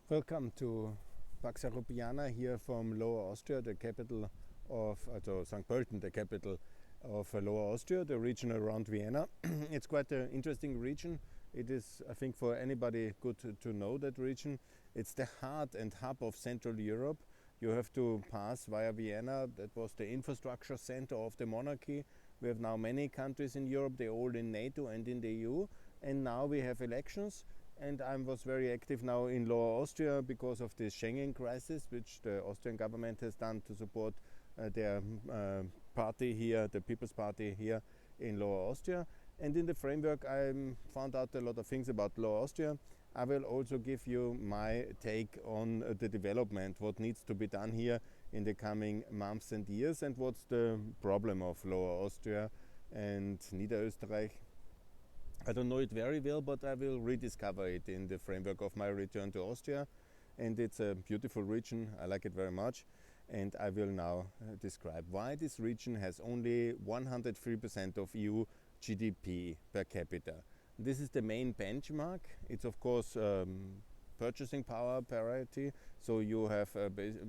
Welcome to Paxa Ljubljana here from Lower Austria, the capital of St. Pölten, the capital of Lower Austria, the region around Vienna. It's quite an interesting region. It is, I think, for anybody good to know that region. It's the heart and hub of Central Europe. You have to pass via Vienna. That was the infrastructure center of the monarchy. We have now many countries in Europe, they're all in NATO and in the EU. And now we have elections. And I was very active now in Lower Austria because of this Schengen crisis, which the Austrian government has done to support their party here, the People's Party here in Lower Austria. And in the framework I found out a lot of things about Lower Austria. I will also give you my take on the development, what needs to be done here in the coming months and years, and what's the problem of Lower Austria and Niederösterreich. I don't know it very well, but I will rediscover it in the framework of my return to Austria. And it's a beautiful region, I like it very much. And I will now describe why this region has only 103% of EU GDP per capita. This is the main benchmark. It's of course purchasing power parity, so you have,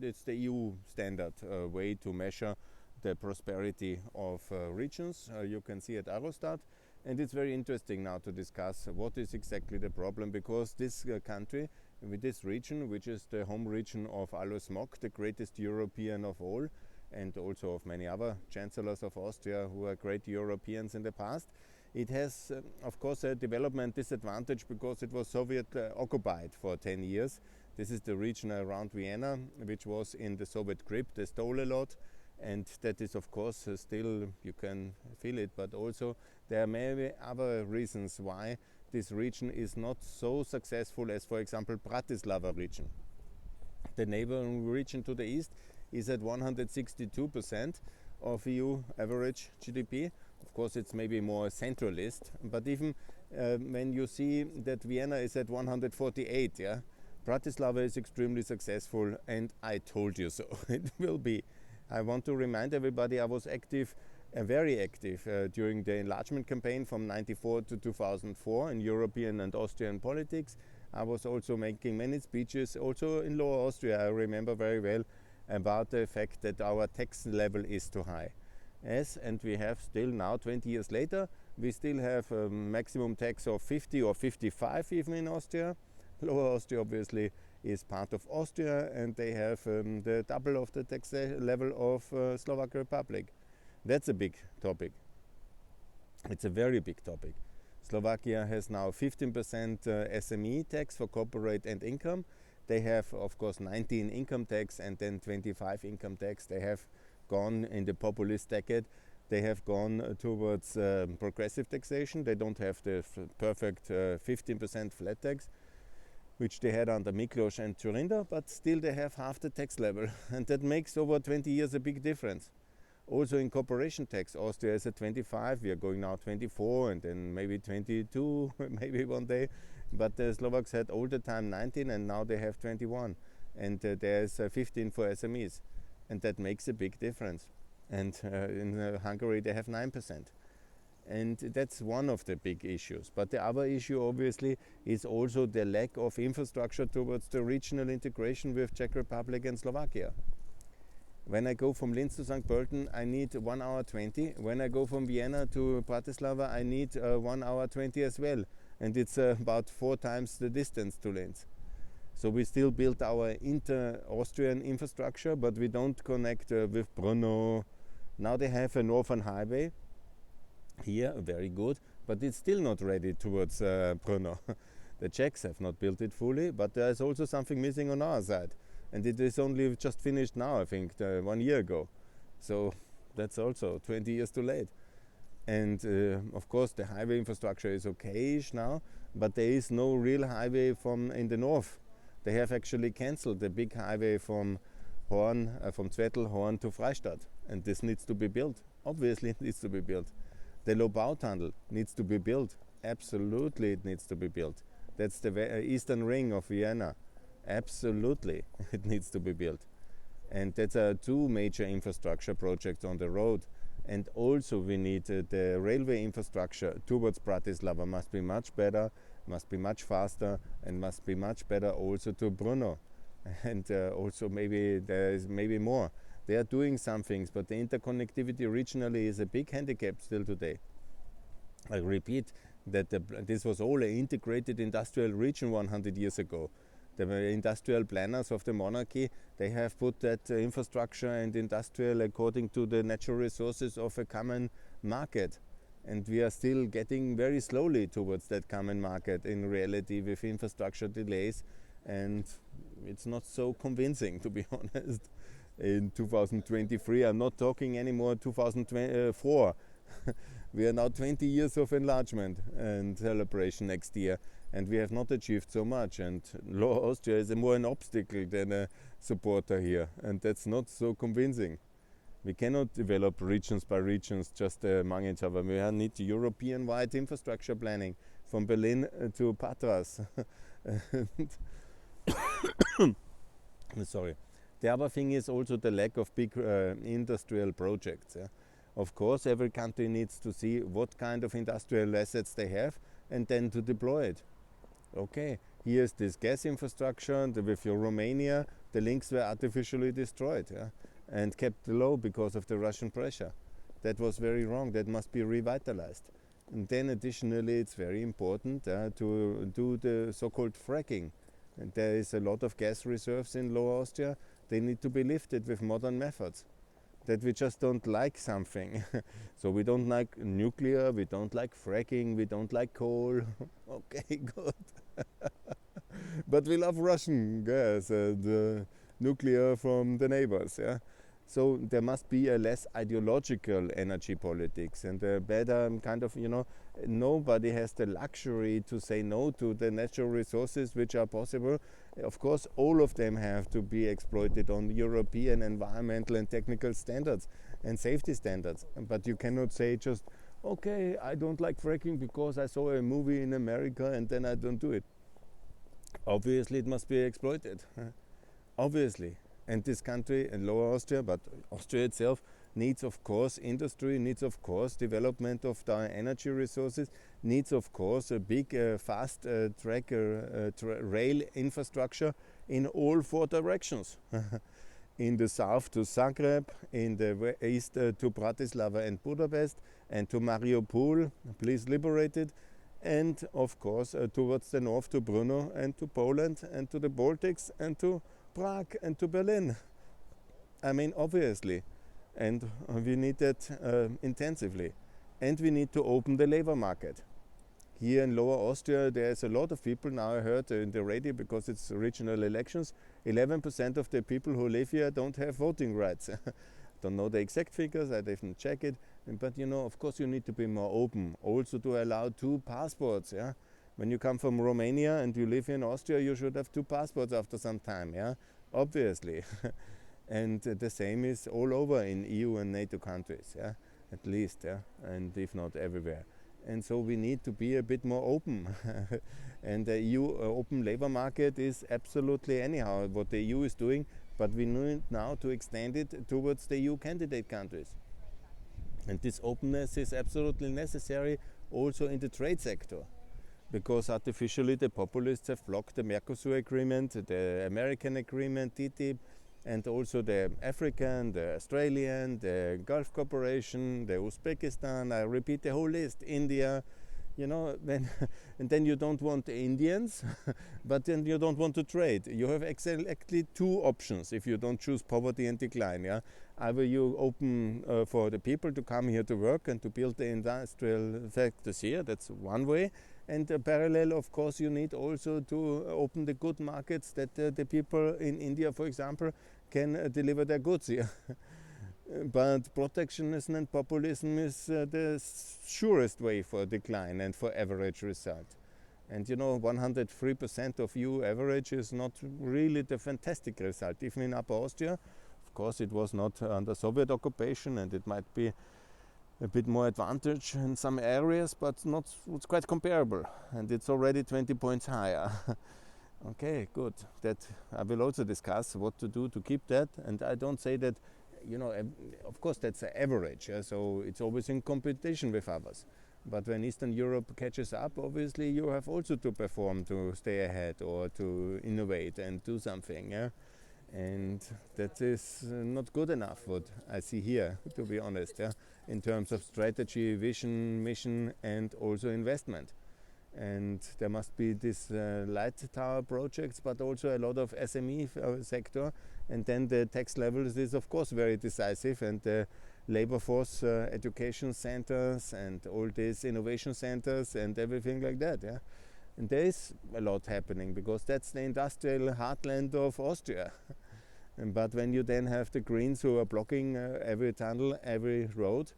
it's the EU standard way to measure the prosperity of regions. You can see at Eurostat. And it's very interesting now to discuss what is exactly the problem, because this country, with this region, which is the home region of Alois Mock, the greatest European of all, and also of many other chancellors of Austria who are great Europeans in the past, it has, of course, a development disadvantage because it was Soviet occupied for 10 years. This is the region around Vienna, which was in the Soviet grip. They stole a lot. And that is, of course, still, you can feel it, but also there are many other reasons why this region is not so successful as, for example, Bratislava region. The neighboring region to the east is at 162% of EU average GDP. Of course, it's maybe more centralist, but even when you see that Vienna is at 148, yeah, Bratislava is extremely successful, and I told you so. It will be. I want to remind everybody I was active, very active during the enlargement campaign from 1994 to 2004 in European and Austrian politics. I was also making many speeches, also in Lower Austria, I remember very well, about the fact that our tax level is too high. Yes, and we have still now, 20 years later, we still have a maximum tax of 50 or 55 even in Austria. Lower Austria obviously is part of Austria, and they have the double of the tax level of Slovak Republic. That's a big topic. It's a very big topic. Slovakia has now 15% SME tax for corporate and income. They have, of course, 19 income tax and then 25 income tax. They have gone in the populist decade. They have gone towards progressive taxation. They don't have the perfect 15% flat tax, which they had under Miklos and Thurinda, but still they have half the tax level, and that makes over 20 years a big difference. Also in corporation tax, Austria is at 25, we are going now 24, and then maybe 22, maybe one day, but the Slovaks had all the time 19, and now they have 21, and there's 15 for SMEs, and that makes a big difference. And in Hungary they have 9%. And that's one of the big issues. But the other issue, obviously, is also the lack of infrastructure towards the regional integration with Czech Republic and Slovakia. When I go from Linz to St. Pölten, I need 1 hour 20. When I go from Vienna to Bratislava, I need 1 hour 20 as well. And it's about 4 times the distance to Linz. So we still build our inter-Austrian infrastructure, but we don't connect with Brno. Now they have a northern highway here, very good, but it's still not ready towards Brno. The Czechs have not built it fully, but there's also something missing on our side. And it is only just finished now, I think, 1 year ago. So that's also 20 years too late. And of course the highway infrastructure is okayish now, but there is no real highway from in the north. They have actually cancelled the big highway from Horn, from Zwettl, Horn to Freistadt. And this needs to be built. Obviously it needs to be built. The Lobau tunnel needs to be built. Absolutely it needs to be built. That's the eastern ring of Vienna. Absolutely it needs to be built. And that's 2 major infrastructure projects on the road. And also we need the railway infrastructure towards Bratislava must be much better must be much faster and must be much better also to Brno. And also maybe there is maybe more. They are doing some things, but the interconnectivity regionally is a big handicap still today. I repeat that this was all an integrated industrial region 100 years ago. The industrial planners of the monarchy, they have put that infrastructure and industrial according to the natural resources of a common market. And we are still getting very slowly towards that common market in reality with infrastructure delays, and it's not so convincing, to be honest. In 2023, I'm not talking anymore 2004. We are now 20 years of enlargement and celebration next year, and we have not achieved so much. And Lower Austria is more an obstacle than a supporter here, and that's not so convincing. We cannot develop regions by regions just among each other. We need European-wide infrastructure planning from Berlin to Patras. Sorry. The other thing is also the lack of big industrial projects. Yeah? Of course, every country needs to see what kind of industrial assets they have and then to deploy it. Okay, here's this gas infrastructure, and with your Romania, the links were artificially destroyed, yeah? And kept low because of the Russian pressure. That was very wrong. That must be revitalized. And then additionally, it's very important to do the so-called fracking. And there is a lot of gas reserves in Lower Austria. They need to be lifted with modern methods. That we just don't like something. So we don't like nuclear, we don't like fracking, we don't like coal. Okay, good. But we love Russian gas and nuclear from the neighbors. Yeah? So there must be a less ideological energy politics and a better kind of, nobody has the luxury to say no to the natural resources which are possible. Of course, all of them have to be exploited on European environmental and technical standards and safety standards. But you cannot say just, okay, I don't like fracking because I saw a movie in America and then I don't do it. Obviously, it must be exploited. Obviously. And this country, and Lower Austria, but Austria itself, needs of course industry, needs of course development of the energy resources, needs of course a big fast track rail infrastructure in all four directions. In the south to Zagreb, in the east to Bratislava and Budapest, and to Mariupol, please liberate it, and of course towards the north to Brno and to Poland and to the Baltics and to Prague and to Berlin. I mean, obviously. And we need that intensively. And we need to open the labor market. Here in Lower Austria, there's a lot of people, now I heard in the radio, because it's regional elections, 11% of the people who live here don't have voting rights. Don't know the exact figures, I didn't check it. But of course you need to be more open. Also to allow 2 passports. Yeah? When you come from Romania and you live in Austria, you should have 2 passports after some time, yeah? Obviously. And the same is all over in EU and NATO countries, yeah? At least, yeah? And if not everywhere. And so we need to be a bit more open. And the EU open labor market is absolutely anyhow what the EU is doing, but we need now to extend it towards the EU candidate countries. And this openness is absolutely necessary also in the trade sector. Because artificially the populists have blocked the Mercosur agreement, the American agreement, TTIP, and also the African, the Australian, the Gulf Cooperation, the Uzbekistan, I repeat the whole list, India, and then you don't want the Indians, but then you don't want to trade. You have exactly 2 options if you don't choose poverty and decline. Yeah? Either you open for the people to come here to work and to build the industrial sectors here, that's one way. And parallel, of course, you need also to open the good markets that the people in India, for example, can deliver their goods here. But protectionism and populism is the surest way for decline and for average result. And 103% of EU average is not really the fantastic result. Even in Upper Austria, of course, it was not under Soviet occupation and it might be a bit more advantage in some areas, but it's quite comparable, and it's already 20 points higher. Okay, good. That I will also discuss what to do to keep that, and I don't say that, of course that's an average, so it's always in competition with others. But when Eastern Europe catches up, obviously you have also to perform to stay ahead or to innovate and do something. Yeah? And that is not good enough, what I see here, to be honest, yeah? In terms of strategy, vision, mission, and also investment. And there must be this light tower projects, but also a lot of SME sector. And then the tax levels is of course very decisive, and the labor force education centers and all these innovation centers and everything like that. Yeah? And there is a lot happening because that's the industrial heartland of Austria. But when you then have the Greens who are blocking every tunnel, every road,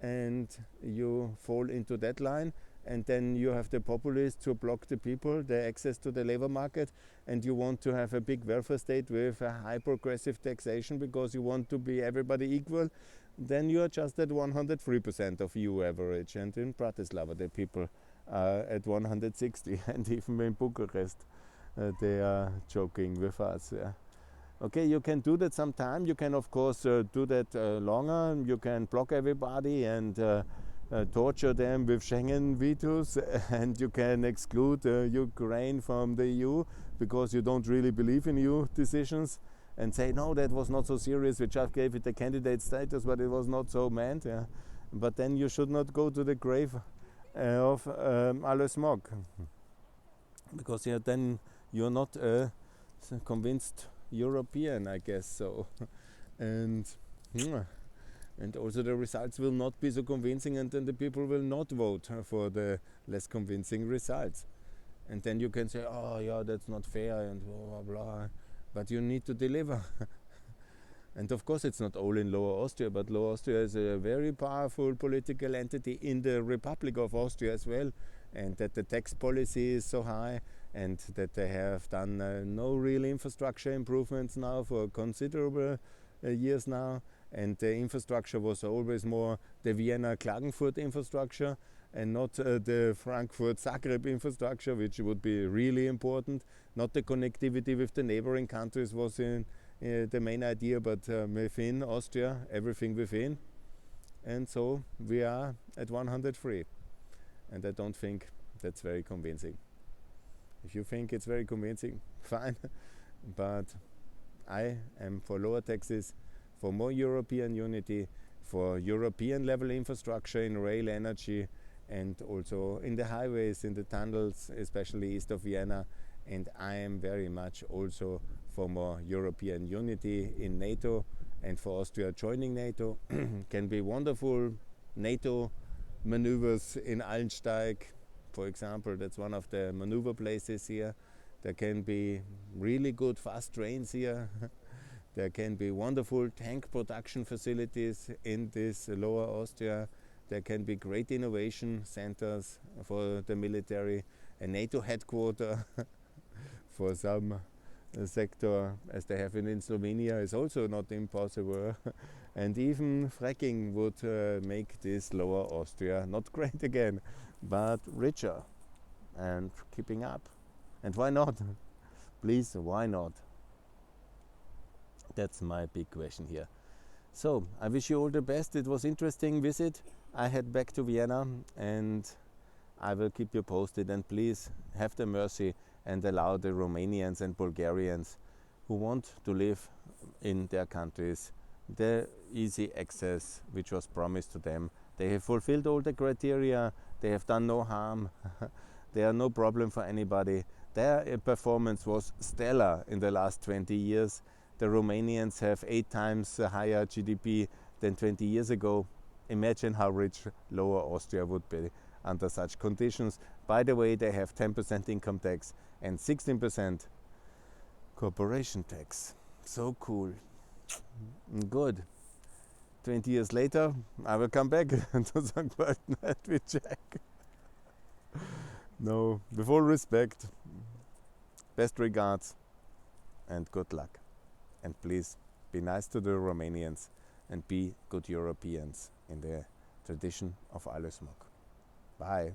and you fall into that line, and then you have the populists who block the people, the access to the labor market, and you want to have a big welfare state with a high progressive taxation because you want to be everybody equal, then you are just at 103% of EU average. And in Bratislava the people are at 160, and even in Bucharest they are joking with us. Yeah. Okay, you can do that sometime. You can of course do that longer. You can block everybody and torture them with Schengen vetoes, and you can exclude Ukraine from the EU because you don't really believe in EU decisions, and say no, that was not so serious, we just gave it a candidate status, but it was not so meant. Yeah. But then you should not go to the grave of Alois Mock, because then you're not a convinced European, I guess so. And also the results will not be so convincing, and then the people will not vote for the less convincing results. And then you can say, oh yeah, that's not fair and blah blah blah, but you need to deliver. And of course it's not all in Lower Austria, but Lower Austria is a very powerful political entity in the Republic of Austria as well, and that the tax policy is so high, and that they have done no real infrastructure improvements now for considerable years now. And the infrastructure was always more the Vienna-Klagenfurt infrastructure and not the Frankfurt-Zagreb infrastructure, which would be really important. Not the connectivity with the neighboring countries was in the main idea, but within Austria, everything within. And so we are at 103. And I don't think that's very convincing. If you think it's very convincing, fine. But I am for lower taxes, for more European unity, for European level infrastructure in rail, energy, and also in the highways, in the tunnels, especially east of Vienna. And I am very much also for more European unity in NATO, and for Austria joining NATO. Can be wonderful NATO maneuvers in Allensteig, for example. That's one of the maneuver places here. There can be really good fast trains here. There can be wonderful tank production facilities in this Lower Austria. There can be great innovation centers for the military. A NATO headquarter for some sector, as they have in Slovenia, is also not impossible. And even fracking would make this Lower Austria not great again, but richer and keeping up. And why not? Please, why not? That's my big question here. So I wish you all the best. It was interesting visit. I head back to Vienna and I will keep you posted, and please have the mercy and allow the Romanians and Bulgarians who want to live in their countries the easy access which was promised to them. They have fulfilled all the criteria, they have done no harm, they are no problem for anybody. Their performance was stellar in the last 20 years. The Romanians have 8 times higher GDP than 20 years ago. Imagine how rich Lower Austria would be under such conditions. By the way, they have 10% income tax and 16% corporation tax. So cool. Good. 20 years later, I will come back to St. Pölten and we check. No, with all respect, best regards and good luck. And please be nice to the Romanians and be good Europeans in the tradition of Alois Mock. Bye.